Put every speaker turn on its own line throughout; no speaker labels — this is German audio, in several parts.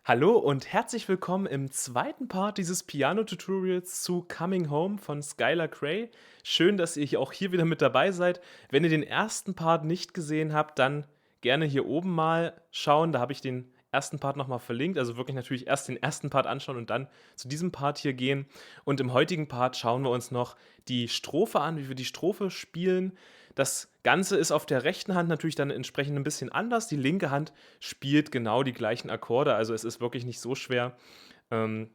Hallo und herzlich willkommen im zweiten Part dieses Piano-Tutorials zu Coming Home von Skylar Grey. Schön, dass ihr hier auch hier wieder mit dabei seid. Wenn ihr den ersten Part nicht gesehen habt, dann gerne hier oben mal schauen. Da habe ich den ersten Part nochmal verlinkt. Also wirklich natürlich erst den ersten Part anschauen und dann zu diesem Part hier gehen. Und im heutigen Part schauen wir uns noch die Strophe an, wie wir die Strophe spielen. Das Ganze ist auf der rechten Hand natürlich dann entsprechend ein bisschen anders. Die linke Hand spielt genau die gleichen Akkorde, also es ist wirklich nicht so schwer. Ähm,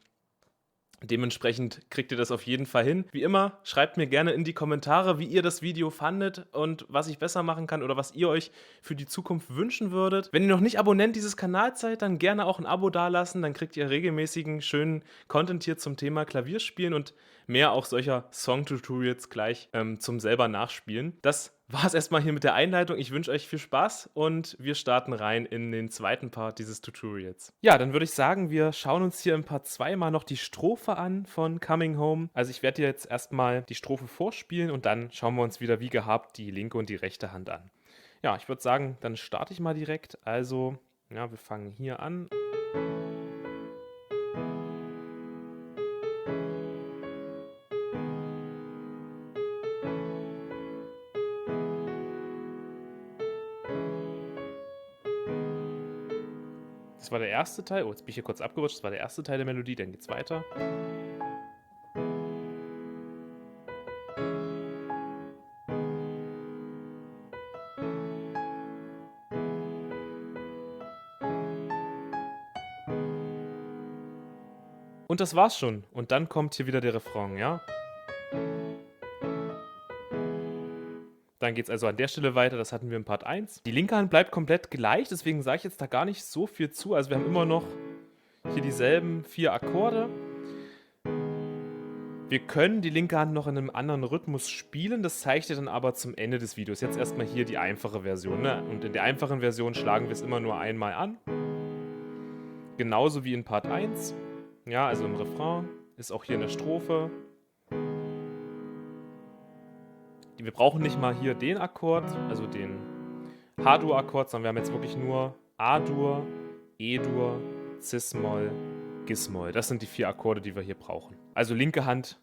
Dementsprechend kriegt ihr das auf jeden Fall hin. Wie immer, schreibt mir gerne in die Kommentare, wie ihr das Video fandet und was ich besser machen kann oder was ihr euch für die Zukunft wünschen würdet. Wenn ihr noch nicht Abonnent dieses Kanals seid, dann gerne auch ein Abo dalassen, dann kriegt ihr regelmäßigen, schönen Content hier zum Thema Klavierspielen und mehr auch solcher Song-Tutorials gleich zum selber nachspielen. Das war es erstmal hier mit der Einleitung. Ich wünsche euch viel Spaß und wir starten rein in den zweiten Part dieses Tutorials. Ja, dann würde ich sagen, wir schauen uns hier im Part 2 mal noch die Strophe an von Coming Home. Also ich werde dir jetzt erstmal die Strophe vorspielen und dann schauen wir uns wieder wie gehabt die linke und die rechte Hand an. Ja, ich würde sagen, dann starte ich mal direkt. Also, ja, wir fangen hier an. Das war der erste Teil. Oh, jetzt bin ich hier kurz abgerutscht. Das war der erste Teil der Melodie, dann geht's weiter. Und das war's schon. Und dann kommt hier wieder der Refrain, ja? Dann geht es also an der Stelle weiter, das hatten wir im Part 1. Die linke Hand bleibt komplett gleich, deswegen sage ich jetzt da gar nicht so viel zu. Also wir haben immer noch hier dieselben 4 Akkorde. Wir können die linke Hand noch in einem anderen Rhythmus spielen, das zeige ich dir dann aber zum Ende des Videos. Jetzt erstmal hier die einfache Version, ne? Und in der einfachen Version schlagen wir es immer nur einmal an. Genauso wie in Part 1. Ja, also im Refrain, ist auch hier in der Strophe. Wir brauchen nicht mal hier den Akkord, also den H-Dur-Akkord, sondern wir haben jetzt wirklich nur A-Dur, E-Dur, Cis-Moll, Gis-Moll. Das sind die 4 Akkorde, die wir hier brauchen. Also linke Hand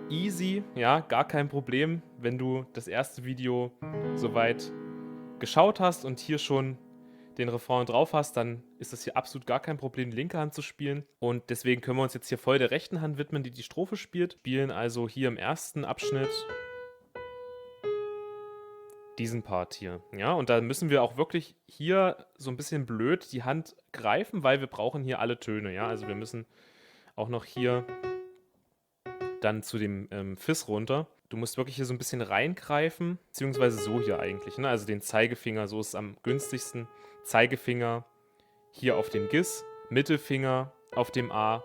easy, ja, gar kein Problem. Wenn du das erste Video soweit geschaut hast und hier schon den Refrain drauf hast, dann ist das hier absolut gar kein Problem, die linke Hand zu spielen. Und deswegen können wir uns jetzt hier voll der rechten Hand widmen, die die Strophe spielt. Spielen also hier im ersten Abschnitt diesen Part hier. Ja, und da müssen wir auch wirklich hier so ein bisschen blöd die Hand greifen, weil wir brauchen hier alle Töne. Ja, also wir müssen auch noch hier dann zu dem Fis runter. Du musst wirklich hier so ein bisschen reingreifen, beziehungsweise so hier eigentlich. Ne? Also den Zeigefinger, so ist es am günstigsten. Zeigefinger hier auf dem Gis, Mittelfinger auf dem A,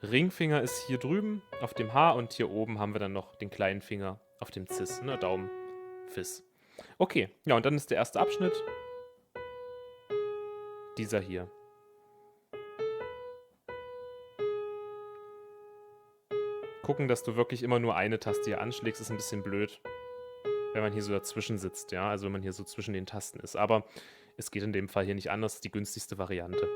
Ringfinger ist hier drüben auf dem H und hier oben haben wir dann noch den kleinen Finger auf dem Cis, ne? Daumen, Fis. Okay, ja, und dann ist der erste Abschnitt dieser hier. Gucken, dass du wirklich immer nur eine Taste hier anschlägst, ist ein bisschen blöd, wenn man hier so dazwischen sitzt, ja, also wenn man hier so zwischen den Tasten ist. Aber es geht in dem Fall hier nicht anders, ist die günstigste Variante.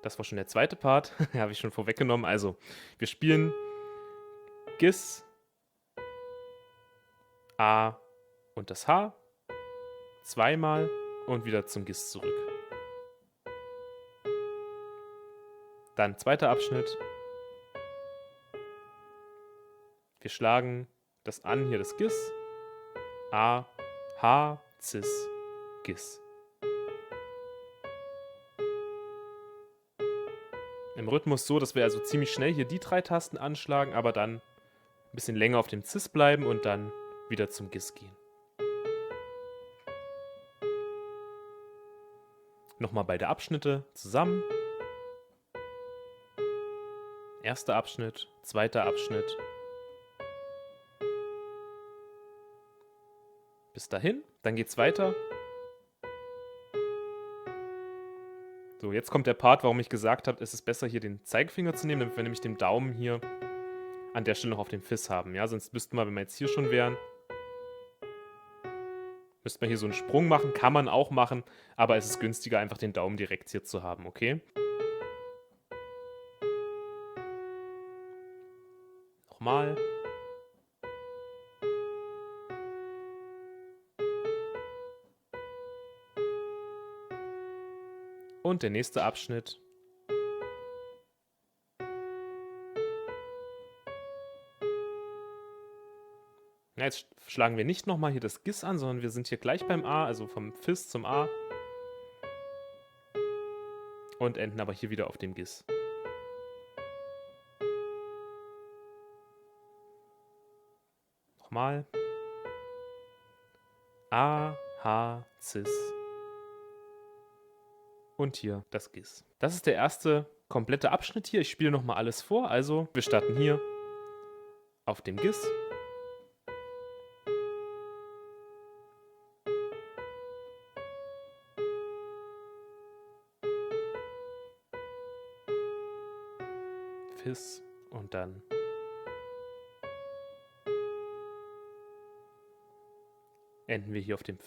Das war schon der zweite Part, habe ich schon vorweggenommen. Also, wir spielen Gis, A und das H zweimal und wieder zum Gis zurück. Dann zweiter Abschnitt. Wir schlagen das an, hier das Gis, A, H, Cis, Gis. Im Rhythmus so, dass wir also ziemlich schnell hier die 3 Tasten anschlagen, aber dann ein bisschen länger auf dem Cis bleiben und dann wieder zum Gis gehen. Nochmal beide Abschnitte zusammen. Erster Abschnitt, zweiter Abschnitt. Bis dahin, dann geht's weiter. So, jetzt kommt der Part, warum ich gesagt habe, es ist besser hier den Zeigefinger zu nehmen, damit wir nämlich den Daumen hier an der Stelle noch auf dem Fis haben. Ja, sonst müssten wir, wenn wir jetzt hier schon wären, Müsste man hier so einen Sprung machen, kann man auch machen, aber es ist günstiger, einfach den Daumen direkt hier zu haben, okay? Nochmal. Und der nächste Abschnitt. Ja, jetzt schlagen wir nicht nochmal hier das Gis an, sondern wir sind hier gleich beim A, also vom Fis zum A. Und enden aber hier wieder auf dem Gis. Nochmal. A, H, Cis. Und hier das Gis. Das ist der erste komplette Abschnitt hier. Ich spiele nochmal alles vor. Also, wir starten hier auf dem Gis. Fis und dann enden wir hier auf dem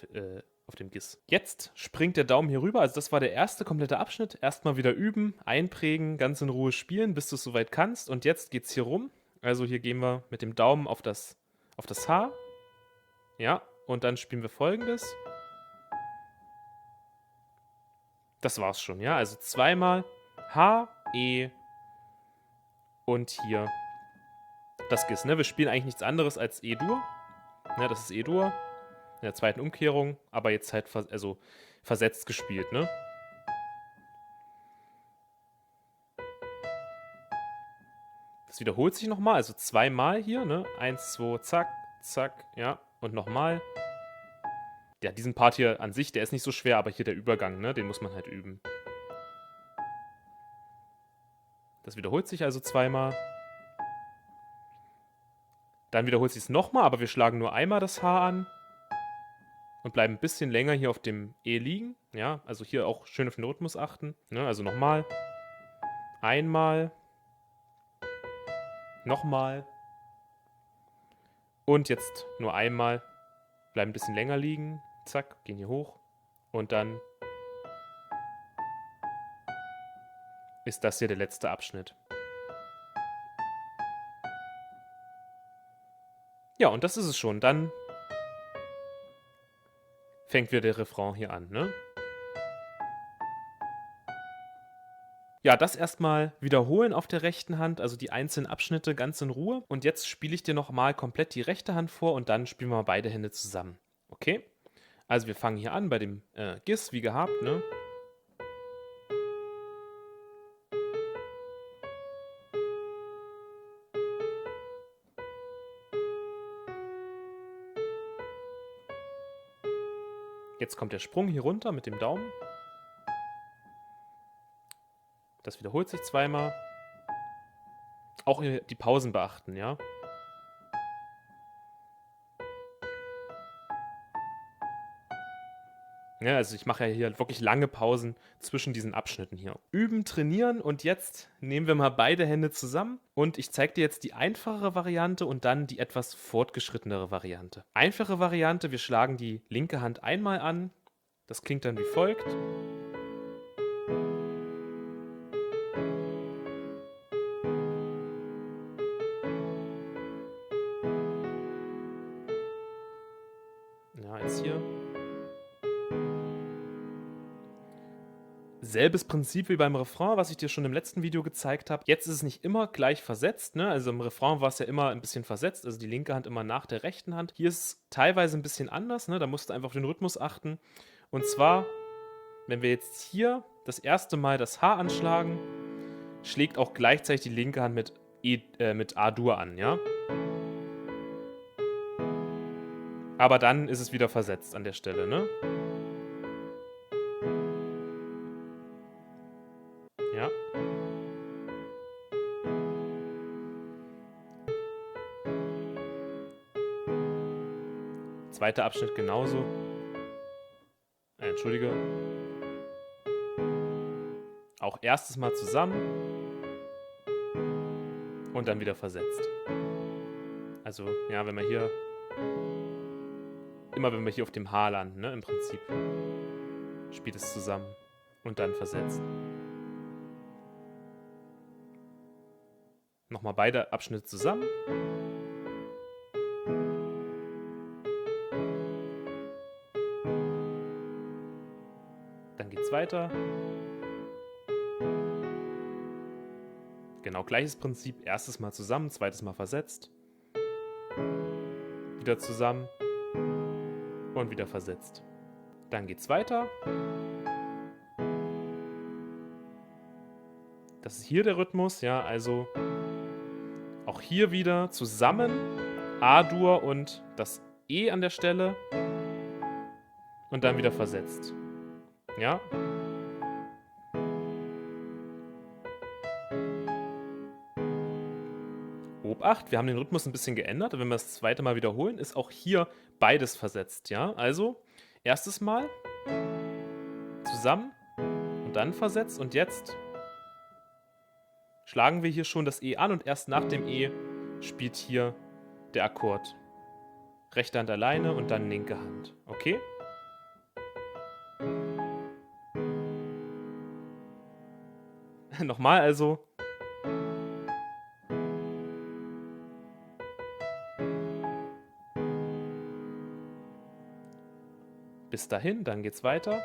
Gis. Jetzt springt der Daumen hier rüber. Also das war der erste komplette Abschnitt. Erstmal wieder üben, einprägen, ganz in Ruhe spielen, bis du es soweit kannst. Und jetzt geht es hier rum. Also hier gehen wir mit dem Daumen auf das H. Ja, und dann spielen wir Folgendes. Das war's schon, ja. Also zweimal H, E und hier das Gis. Ne? Wir spielen eigentlich nichts anderes als E-Dur. Ja, das ist E-Dur. In der zweiten Umkehrung, aber jetzt halt versetzt gespielt, ne? Das wiederholt sich nochmal, also zweimal hier, ne? 1, 2, zack, zack, ja, und nochmal. Ja, diesen Part hier an sich, der ist nicht so schwer, aber hier der Übergang, ne? Den muss man halt üben. Das wiederholt sich also zweimal. Dann wiederholt sich es nochmal, aber wir schlagen nur einmal das H an. Und bleiben ein bisschen länger hier auf dem E liegen. Ja, also hier auch schön auf den Rhythmus achten. Ne, also nochmal. Einmal. Nochmal. Und jetzt nur einmal. Bleiben ein bisschen länger liegen. Zack, gehen hier hoch. Und dann ist das hier der letzte Abschnitt. Ja, und das ist es schon. Dann fängt wieder der Refrain hier an, ne? Ja, das erstmal wiederholen auf der rechten Hand, also die einzelnen Abschnitte ganz in Ruhe. Und jetzt spiele ich dir nochmal komplett die rechte Hand vor und dann spielen wir mal beide Hände zusammen. Okay? Also wir fangen hier an bei dem Gis, wie gehabt, ne? Jetzt kommt der Sprung hier runter mit dem Daumen. Das wiederholt sich zweimal. Auch hier die Pausen beachten, ja? Ja, also ich mache ja hier wirklich lange Pausen zwischen diesen Abschnitten hier. Üben, trainieren und jetzt nehmen wir mal beide Hände zusammen und ich zeige dir jetzt die einfachere Variante und dann die etwas fortgeschrittenere Variante. Einfache Variante, wir schlagen die linke Hand einmal an. Das klingt dann wie folgt. Ja, jetzt hier. Selbes Prinzip wie beim Refrain, was ich dir schon im letzten Video gezeigt habe. Jetzt ist es nicht immer gleich versetzt, ne? Also im Refrain war es ja immer ein bisschen versetzt, also die linke Hand immer nach der rechten Hand. Hier ist es teilweise ein bisschen anders, ne? Da musst du einfach auf den Rhythmus achten. Und zwar, wenn wir jetzt hier das erste Mal das H anschlagen, schlägt auch gleichzeitig die linke Hand mit A-Dur an, ja? Aber dann ist es wieder versetzt an der Stelle, ne? Ja. Zweiter Abschnitt genauso. Entschuldige. Auch erstes Mal zusammen. Und dann wieder versetzt. Also, ja, wenn man hier immer wenn wir hier auf dem H landen, ne, im Prinzip, spielt es zusammen und dann versetzt. Nochmal beide Abschnitte zusammen. Dann geht's weiter. Genau, gleiches Prinzip. Erstes Mal zusammen, zweites Mal versetzt. Wieder zusammen und wieder versetzt. Dann geht's weiter. Das ist hier der Rhythmus, ja, also auch hier wieder zusammen A-Dur und das E an der Stelle und dann wieder versetzt. Ja. Obacht, wir haben den Rhythmus ein bisschen geändert. Wenn wir das zweite Mal wiederholen, ist auch hier beides versetzt, ja. Also, erstes Mal zusammen und dann versetzt und jetzt schlagen wir hier schon das E an und erst nach dem E spielt hier der Akkord. Rechte Hand alleine und dann linke Hand. Okay? Nochmal also. Bis dahin, dann geht's weiter.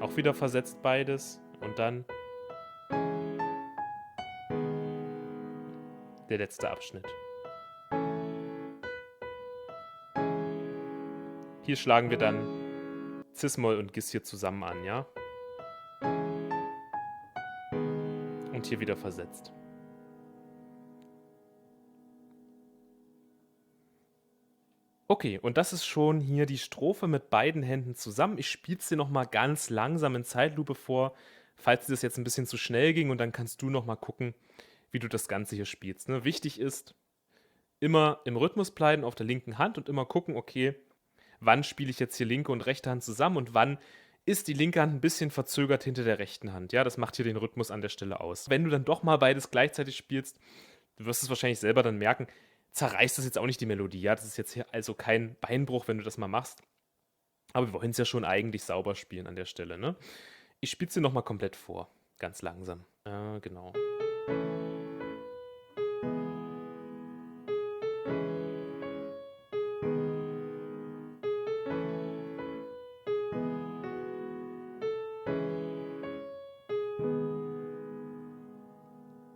Auch wieder versetzt beides und dann der letzte Abschnitt. Hier schlagen wir dann Cis-Moll und Gis hier zusammen an, ja? Und hier wieder versetzt. Okay, und das ist schon hier die Strophe mit beiden Händen zusammen. Ich spiele es dir nochmal ganz langsam in Zeitlupe vor, falls dir das jetzt ein bisschen zu schnell ging, und dann kannst du nochmal gucken, wie du das Ganze hier spielst. Ne? Wichtig ist, immer im Rhythmus bleiben auf der linken Hand und immer gucken, okay, wann spiele ich jetzt hier linke und rechte Hand zusammen und wann ist die linke Hand ein bisschen verzögert hinter der rechten Hand. Ja, das macht hier den Rhythmus an der Stelle aus. Wenn du dann doch mal beides gleichzeitig spielst, du wirst es wahrscheinlich selber dann merken, zerreißt das jetzt auch nicht die Melodie. Ja, das ist jetzt hier also kein Beinbruch, wenn du das mal machst. Aber wir wollen es ja schon eigentlich sauber spielen an der Stelle, ne? Ich spiele es dir nochmal komplett vor. Ganz langsam. Genau.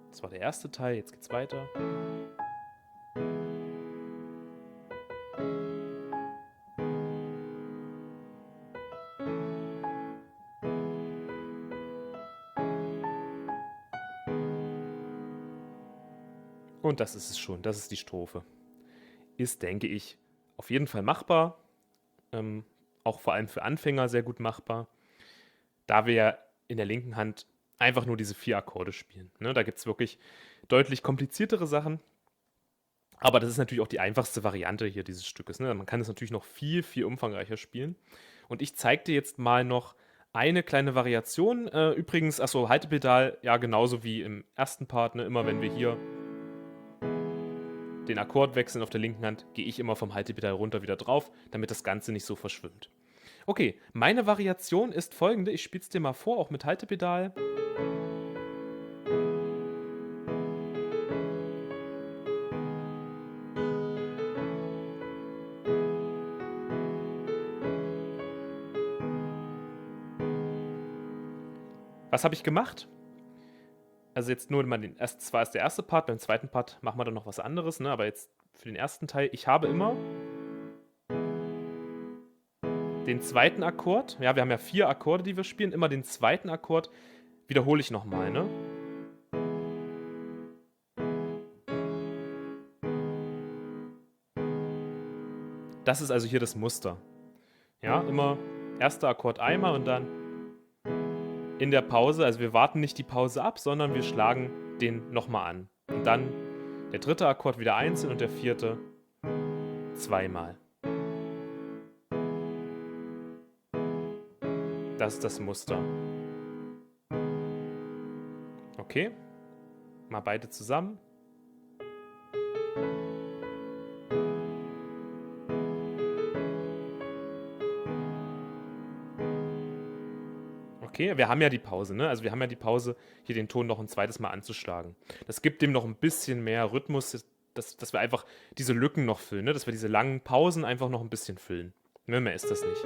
Das war der erste Teil, jetzt geht's weiter. Und das ist es schon, das ist die Strophe. Ist, denke ich, auf jeden Fall machbar. Auch vor allem für Anfänger sehr gut machbar. Da wir ja in der linken Hand einfach nur diese 4 Akkorde spielen. Ne? Da gibt es wirklich deutlich kompliziertere Sachen. Aber das ist natürlich auch die einfachste Variante hier dieses Stückes. Ne? Man kann es natürlich noch viel, viel umfangreicher spielen. Und ich zeige dir jetzt mal noch eine kleine Variation. Übrigens, achso, Haltepedal, ja, genauso wie im ersten Part. Ne? Immer wenn wir hier den Akkord wechseln auf der linken Hand, gehe ich immer vom Haltepedal runter wieder drauf, damit das Ganze nicht so verschwimmt. Okay, meine Variation ist folgende. Ich spiele es dir mal vor, auch mit Haltepedal. Was habe ich gemacht? Also jetzt nur mal zwar ist der erste Part, beim zweiten Part machen wir dann noch was anderes, ne? Aber jetzt für den ersten Teil, ich habe immer den zweiten Akkord, ja, wir haben ja 4 Akkorde, die wir spielen, immer den zweiten Akkord wiederhole ich nochmal, ne? Das ist also hier das Muster. Ja, immer erster Akkord einmal und dann in der Pause, also wir warten nicht die Pause ab, sondern wir schlagen den nochmal an. Und dann der dritte Akkord wieder einzeln und der vierte zweimal. Das ist das Muster. Okay, mal beide zusammen. Okay, wir haben ja die Pause, ne? Also wir haben ja die Pause, hier den Ton noch ein zweites Mal anzuschlagen. Das gibt dem noch ein bisschen mehr Rhythmus, dass wir einfach diese Lücken noch füllen, ne? Dass wir diese langen Pausen einfach noch ein bisschen füllen. Ne, mehr ist das nicht.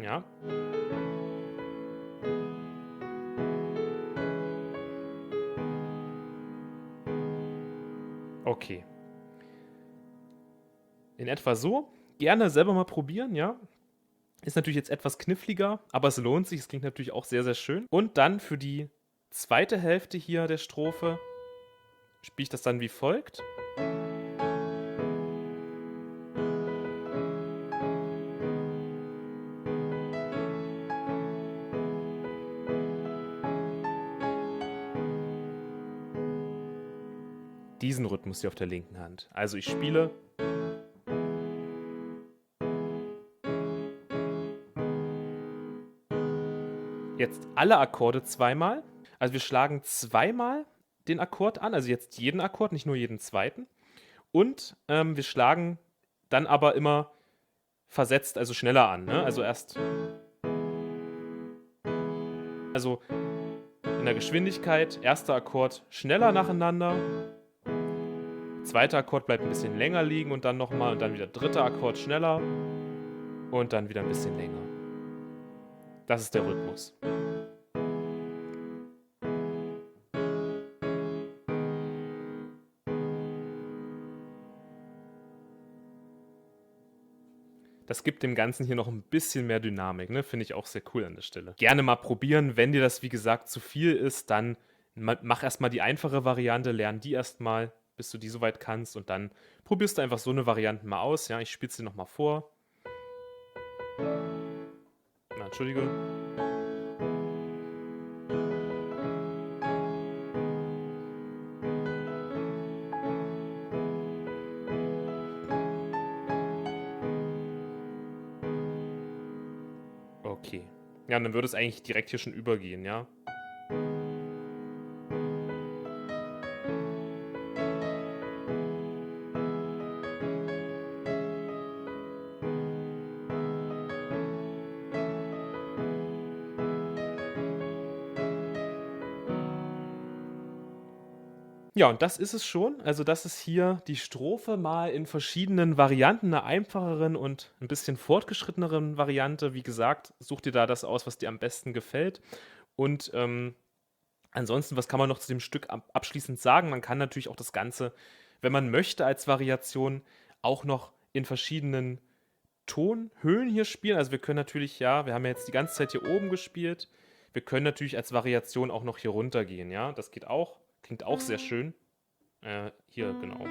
Ja. Okay. In etwa so. Gerne selber mal probieren, ja. Ist natürlich jetzt etwas kniffliger, aber es lohnt sich. Es klingt natürlich auch sehr, sehr schön. Und dann für die zweite Hälfte hier der Strophe spiele ich das dann wie folgt. Diesen Rhythmus hier auf der linken Hand. Also ich spiele jetzt alle Akkorde zweimal. Also wir schlagen zweimal den Akkord an, also jetzt jeden Akkord, nicht nur jeden zweiten. Und wir schlagen dann aber immer versetzt, also schneller an. Ne? Also erst. Also in der Geschwindigkeit, erster Akkord schneller nacheinander. Zweiter Akkord bleibt ein bisschen länger liegen und dann nochmal und dann wieder dritter Akkord schneller und dann wieder ein bisschen länger. Das ist der Rhythmus. Das gibt dem Ganzen hier noch ein bisschen mehr Dynamik, ne? Finde ich auch sehr cool an der Stelle. Gerne mal probieren. Wenn dir das, wie gesagt, zu viel ist, dann mach erstmal die einfache Variante, lern die erstmal, bis du die soweit kannst und dann probierst du einfach so eine Variante mal aus. Ja, ich spiele es dir nochmal vor. Na, Entschuldige. Okay. Ja, und dann würde es eigentlich direkt hier schon übergehen, ja? Ja, und das ist es schon. Also, das ist hier die Strophe mal in verschiedenen Varianten, 'ner einfacheren und ein bisschen fortgeschritteneren Variante. Wie gesagt, such dir da das aus, was dir am besten gefällt. Und, ansonsten, was kann man noch zu dem Stück abschließend sagen? Man kann natürlich auch das Ganze, wenn man möchte, als Variation auch noch in verschiedenen Tonhöhen hier spielen. Also, wir können natürlich ja, wir haben ja jetzt die ganze Zeit hier oben gespielt. Wir können natürlich als Variation auch noch hier runter gehen, ja? Das geht auch. Klingt auch sehr schön. Hier, genau.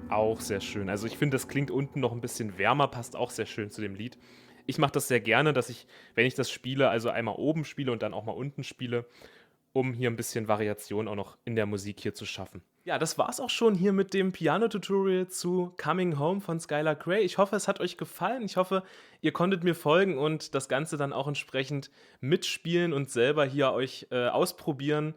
Auch sehr schön. Also, ich finde, das klingt unten noch ein bisschen wärmer, passt auch sehr schön zu dem Lied. Ich mache das sehr gerne, dass ich, wenn ich das spiele, also einmal oben spiele und dann auch mal unten spiele, um hier ein bisschen Variation auch noch in der Musik hier zu schaffen. Ja, das war's auch schon hier mit dem Piano-Tutorial zu Coming Home von Skylar Grey. Ich hoffe, es hat euch gefallen. Ich hoffe, ihr konntet mir folgen und das Ganze dann auch entsprechend mitspielen und selber hier euch, ausprobieren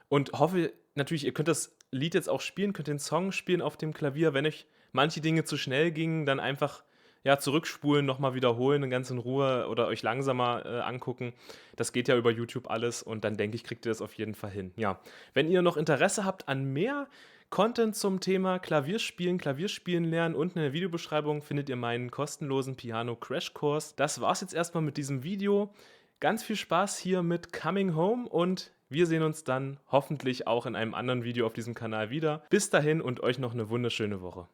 und hoffe natürlich, ihr könnt das Lied jetzt auch spielen, könnt den Song spielen auf dem Klavier. Wenn euch manche Dinge zu schnell gingen, dann einfach, ja, zurückspulen, noch mal wiederholen, ganz in Ruhe oder euch langsamer, angucken. Das geht ja über YouTube alles und dann denke ich, kriegt ihr das auf jeden Fall hin. Ja, wenn ihr noch Interesse habt an mehr Content zum Thema Klavierspielen lernen, unten in der Videobeschreibung findet ihr meinen kostenlosen Piano-Crashkurs. Das war's jetzt erstmal mit diesem Video. Ganz viel Spaß hier mit Coming Home und wir sehen uns dann hoffentlich auch in einem anderen Video auf diesem Kanal wieder. Bis dahin und euch noch eine wunderschöne Woche.